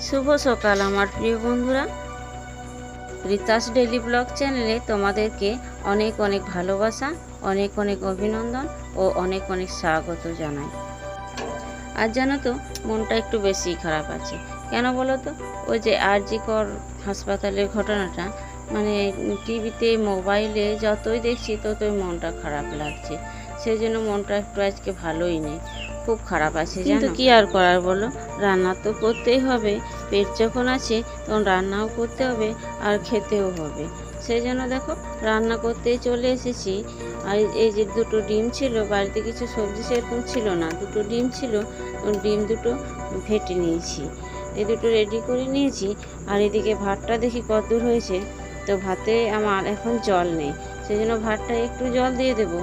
শুভ সকাল আমার প্রিয় বন্ধুরা, রিতাস ডেইলি ব্লগ চ্যানেলে তোমাদেরকে অনেক অনেক ভালোবাসা, অনেক অনেক অভিনন্দন ও অনেক অনেক স্বাগত জানাই। আর জানো তো, মনটা একটু বেশি খারাপ আছে। কেন বলো তো? ওই যে আরজি কর হাসপাতালের ঘটনাটা, মানে টিভিতে মোবাইলে যতই দেখছি ততই মনটা খারাপ লাগছে। সেই জন্য মনটা একটু আজকে ভালোই নেই, খুব খারাপ আছে। কিন্তু কি আর করার বলো, রান্না তো করতেই হবে। পেট যখন আছে তখন রান্নাও করতে হবে আর খেতেও হবে। সেই জন্য দেখো রান্না করতেই চলে এসেছি। আর এই যে দুটো ডিম ছিল, বাড়িতে কিছু সবজি সেরকম ছিল না, দুটো ডিম ছিল, ডিম দুটো ফেটে নিয়েছি, এই দুটো রেডি করে নিয়েছি। আর এদিকে ভাতটা দেখি কতদূর হয়েছে। তো ভাতে আমার এখন জল নেই, সেই জন্য ভাতটা একটু জল দিয়ে দেবো।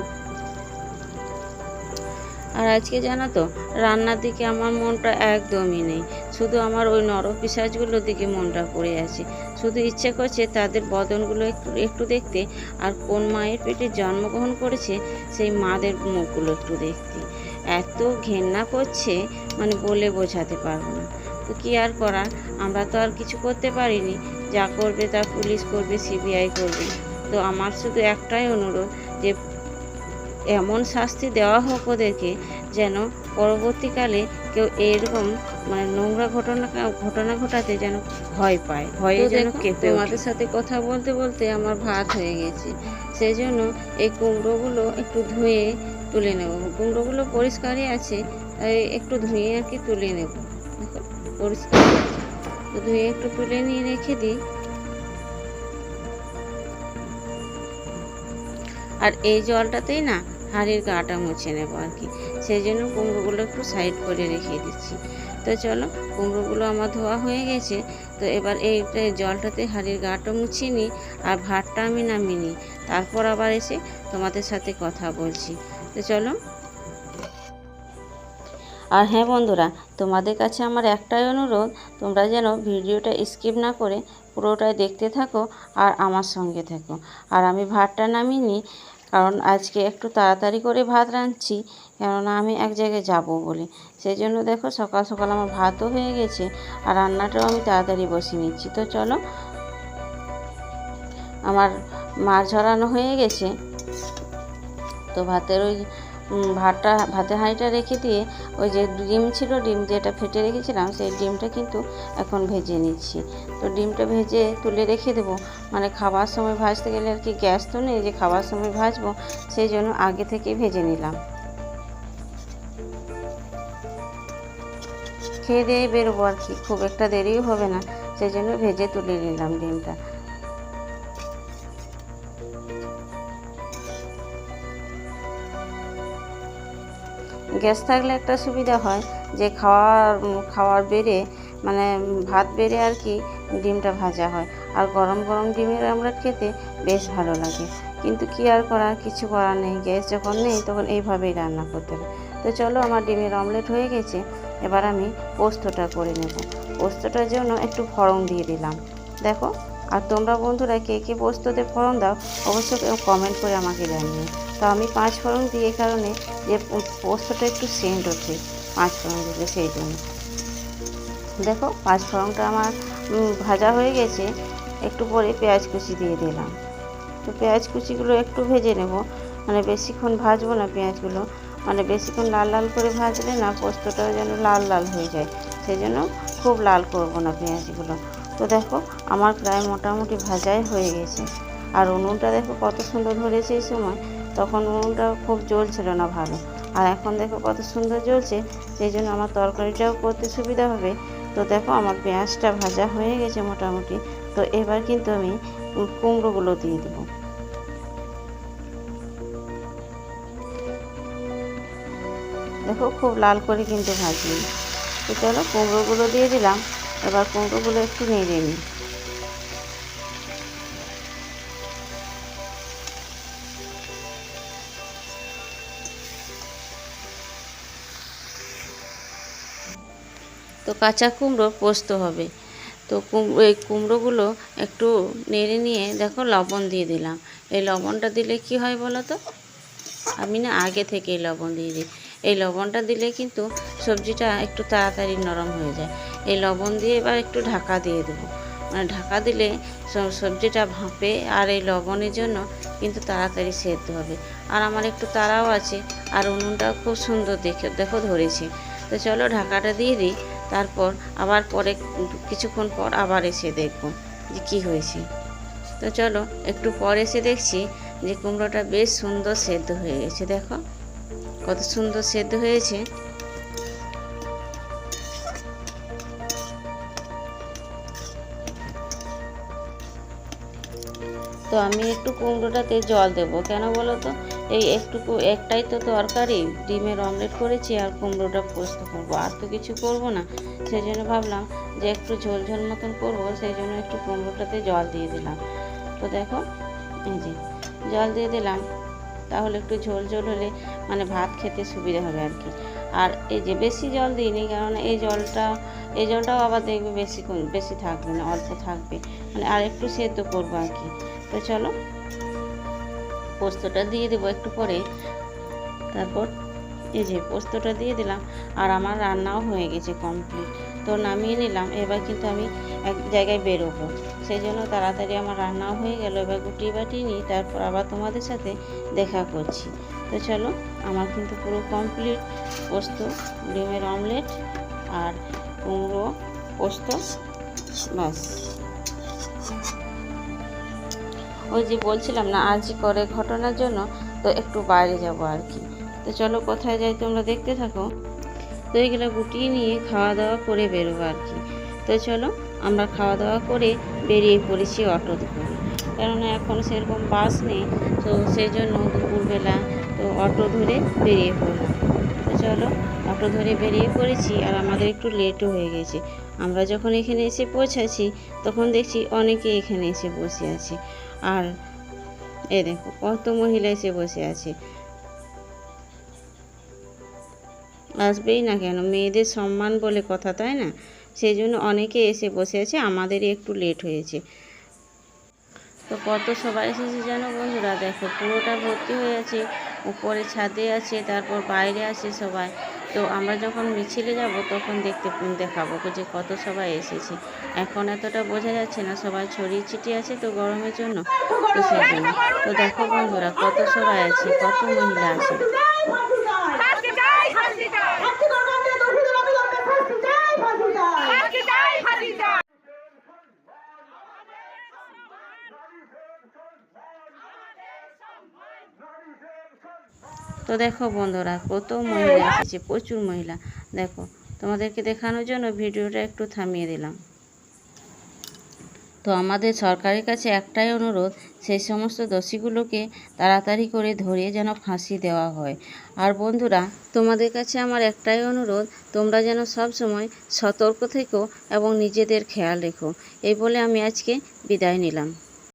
আর আজকে জানো তো, রান্নার দিকে আমার মনটা একদমই নেই, শুধু আমার ওই নরপিশাচগুলোর দিকে মনটা পড়ে আছে। শুধু ইচ্ছে করছে তাদের বদনগুলো একটু একটু দেখতে, আর কোন মায়ের পেটে জন্মগ্রহণ করেছে সেই মাদের মুখগুলো একটু দেখতে। এত ঘেন্না করছে, মানে বলে বোঝাতে পারবো না। তো কী আর করার, আমরা তো আর কিছু করতে পারিনি। যা করবে তা পুলিশ করবে, সিবিআই করবে। তো আমার শুধু একটাই অনুরোধ, যে এমন শাস্তি দেওয়া হোক ওদেরকে, যেন পরবর্তীকালে কেউ এরকম মানে নোংরা ঘটনা ঘটাতে যেন ভয় পায়, ভয়ে যেন কেঁপে ওঠে। তোমাদের সাথে কথা বলতে বলতে আমার ভাত হয়ে গেছে, সেই জন্য এই কুমড়োগুলো একটু ধুয়ে তুলে নেব। কুমড়োগুলো পরিষ্কারই আছে, তাই একটু ধুয়ে আর কি তুলে নেব। পরিষ্কার আছে তো ধুয়ে একটু তুলে নিয়ে রেখে দিই। আর এই জলটাতেই না হাঁড়ির গাটা মুছে নেব আর কি, সেই জন্য কুমড়োগুলো একটু সাইড করে রেখে দিচ্ছি। তো চলো, কুমড়োগুলো আমার ধোয়া হয়ে গেছে। তো এবার এই জলটাতে হাঁড়ির গাটা মুছিয়ে নিই, আর ভাতটা আমি নামিয়ে নিই, তারপর আবার এসে তোমাদের সাথে কথা বলছি। তো চলো। আর হ্যাঁ বন্ধুরা, তোমাদের কাছে আমার একটাই অনুরোধ, তোমরা যেন ভিডিওটা স্কিপ না করে পুরোটাই দেখতে থাকো আর আমার সঙ্গে থাকো। আর আমি ভাতটা নামিয়ে নিই, কারণ আজকে একটু তাড়াতাড়ি করে ভাত রাঁধছি, কেননা আমি এক জায়গায় যাব বলে। সেই জন্য দেখো সকাল সকাল আমার ভাতও হয়ে গেছে, আর রান্নাটাও আমি তাড়াতাড়ি বসিয়ে নিচ্ছি। তো চলো, আমার মাছ ঝরানো হয়ে গেছে। তো ভাতের ওই ভাতের হাঁড়িটা রেখে দিয়ে ওই যে ডিম ছিল, ডিম যেটা ফেটে রেখেছিলাম, সেই ডিমটা কিন্তু এখন ভেজে নিচ্ছি। তো ডিমটা ভেজে তুলে রেখে দেবো, মানে খাবার সময় ভাজতে গেলে আর কি গ্যাস তো নেই যে খাবার সময় ভাজবো, সেই জন্য আগে থেকে ভেজে নিলাম। খেয়ে দিয়ে বেরোবো আর কি, খুব একটা দেরিও হবে না, সেই জন্য ভেজে তুলে নিলাম ডিমটা। গ্যাস থাকলে একটা সুবিধা হয়, যে খাওয়ার বেড়ে মানে ভাত বেড়ে আর কি ডিমটা ভাজা হয়, আর গরম গরম ডিমের অমলেট খেতে বেশ ভালো লাগে। কিন্তু কি আর করার, কিছু করার নেই, গ্যাস যখন নেই তখন এইভাবেই রান্না করতে হবে। তো চলো, আমার ডিমের অমলেট হয়ে গেছে, এবার আমি পোস্তটা করে নেব। পোস্তটার জন্য একটু ফোড়ন দিয়ে দিলাম, দেখো। আর তোমরা বন্ধুরা কে কে পোস্ততে ফোড়ন দাও, অবশ্যই কমেন্ট করে আমাকে জানিও। তো আমি 5 ফোড়ন দিই এই কারণে যে পোস্তটা একটু সেন্ট ওঠে 5 ফোড়ন দিলে, সেই জন্য। দেখো 5 ফোড়নটা আমার ভাজা হয়ে গেছে। একটু পরে পেঁয়াজ কুচি দিয়ে দিলাম। তো পেঁয়াজ কুচিগুলো একটু ভেজে নেব, মানে বেশিক্ষণ ভাজবো না পেঁয়াজগুলো, মানে বেশিক্ষণ লাল লাল করে ভাজলে না পোস্তটাও যেন লাল লাল হয়ে যায়, সেই জন্য খুব লাল করব না পেঁয়াজগুলো। তো দেখো আমার প্রায় মোটামুটি ভাজাই হয়ে গেছে। আর উনুনটা দেখো কত সুন্দর ধরেছে এই সময়, তখন উনুনটা খুব জ্বলছিল না ভালো, আর এখন দেখো কত সুন্দর জ্বলছে, সেই জন্য আমার তরকারিটাও করতে সুবিধা হবে। তো দেখো আমার পেঁয়াজটা ভাজা হয়ে গেছে মোটামুটি। তো এবার কিন্তু আমি কুমড়োগুলো দিয়ে দেবো। দেখো খুব লাল করে কিন্তু ভাজিনি। তো চলো, কুমড়োগুলো দিয়ে দিলাম, এবার কুমড়োগুলো একটু নেড়ে নিই। তো কাঁচা কুমড়ো পোস্ত হবে। তো এই কুমড়োগুলো একটু নেড়ে নিয়ে দেখো লবণ দিয়ে দিলাম। এই লবণটা দিলে কি হয় বলো তো, আমি না আগে থেকেই লবণ দিয়ে দিই, এই লবণটা দিলে কিন্তু সবজিটা একটু তাড়াতাড়ি নরম হয়ে যায়। এই লবণ দিয়ে এবার একটু ঢাকা দিয়ে দেবো, মানে ঢাকা দিলে সবজিটা ভাপে আর এই লবণের জন্য কিন্তু তাড়াতাড়ি সেদ্ধ হবে। আর আমার একটু তাড়াও আছে, আর উনুনটাও খুব সুন্দর দেখো ধরেছে। তো চলো ঢাকাটা দিয়ে দিই, তারপর আবার পরে কিছুক্ষণ পর আবার এসে দেখবো যে কী হয়েছে। তো চলো একটু পর এসে দেখছি যে কুমড়োটা বেশ সুন্দর সেদ্ধ হয়ে গেছে। দেখো কত সুন্দর সেদ্ধ হয়েছে। তো আমি একটু কুমড়োটাতে জল দেবো, কেন বলো তো, এই একটাই তো তরকারি, ডিমের অমলেট করেছি আর কুমড়োটা পোস্ত করবো, আর তো কিছু করবো না। সেই জন্য ভাবলাম যে একটু ঝোল ঝোল মতন করবো, সেই জন্য একটু কুমড়োটাতে জল দিয়ে দিলাম। তো দেখো এই যে জল দিয়ে দিলাম, তাহলে একটু ঝোল ঝোল হলে মানে ভাত খেতে সুবিধা হবে আর কি। আর এই যে বেশি জল দিইনি, কারণ এই জলটাও আবার দেখবে বেশি থাকবে না, অল্প থাকবে, মানে আর একটু সেদ্ধ করবো আর কি। তো চলো পোস্তটা দিয়ে দেবো একটু পরে। তারপর এই যে পোস্তটা দিয়ে দিলাম, আর আমার রান্নাও হয়ে গেছে কমপ্লিট। তো নামিয়ে নিলাম, এবার কিন্তু আমি এক জায়গায় বেরোবো, সেই জন্য তাড়াতাড়ি আমার রান্নাও হয়ে গেল। এবার গুটিয়ে বাটিয়ে নিই, তারপর আবার তোমাদের সাথে দেখা করছি। তো চলো আমার কিন্তু পুরো কমপ্লিট, পোস্ত, ডিমের অমলেট আর কুমড়ো পোস্ত, ব্যাস। ওই যে বলছিলাম না আজ করে ঘটনার জন্য তো একটু বাইরে যাব আর কি। তো চলো কোথায় যাই তোমরা দেখতে থাকো। তো এইগুলো গুটিয়ে নিয়ে খাওয়া দাওয়া করে বেরোবো আর কি। তো চলো আমরা খাওয়া দাওয়া করে বেরিয়ে পড়েছি অটো করে, কেননা এখন সেরকম বাস নেই, তো সেই জন্য দুপুরবেলা তো অটো ধরে বেরিয়ে পড়লাম। তো চলো অটো ধরে বেরিয়ে পড়েছি, আর আমাদের একটু লেটও হয়ে গেছে। আমরা যখন এখানে এসে পৌঁছাচ্ছি তখন দেখছি অনেকে এখানে এসে বসে আছে, আর এ দেখো কত মহিলা এসে বসে আছে। আসবেই না কেন, মেয়েদের সম্মান বলে কথা, তাই না? সেই জন্য অনেকে এসে বসে আছে, আমাদেরই একটু লেট হয়েছে। তো কত সবাই এসেছে জানো বন্ধুরা, দেখো পুরোটা ভর্তি হয়ে আছে, উপরে ছাদে আছে, তারপর বাইরে আছে সবাই। তো আমরা যখন মিছিলে যাব তখন দেখাবো যে কত সবাই এসেছে। এখন এতটা বোঝা যাচ্ছে না, সবাই ছড়িয়ে ছিটিয়ে আছে তো গরমের জন্য, তো সেই জন্য। তো দেখো বন্ধুরা কত সবাই আছে, কত মহিলা আছে। তো দেখো বন্ধুরা কত মহিলা এসেছে, প্রচুর মহিলা। দেখো তোমাদেরকে দেখানোর জন্য ভিডিওটা একটু থামিয়ে দিলাম। তো আমাদের সরকারের কাছে একটাই অনুরোধ, সেই সমস্ত দোষীগুলোকে তাড়াতাড়ি করে ধরে যেন ফাঁসি দেওয়া হয়। আর বন্ধুরা তোমাদের কাছে আমার একটাই অনুরোধ, তোমরা যেন সব সময় সতর্ক থেকো এবং নিজেদের খেয়াল রেখো। এই বলে আমি আজকে বিদায় নিলাম।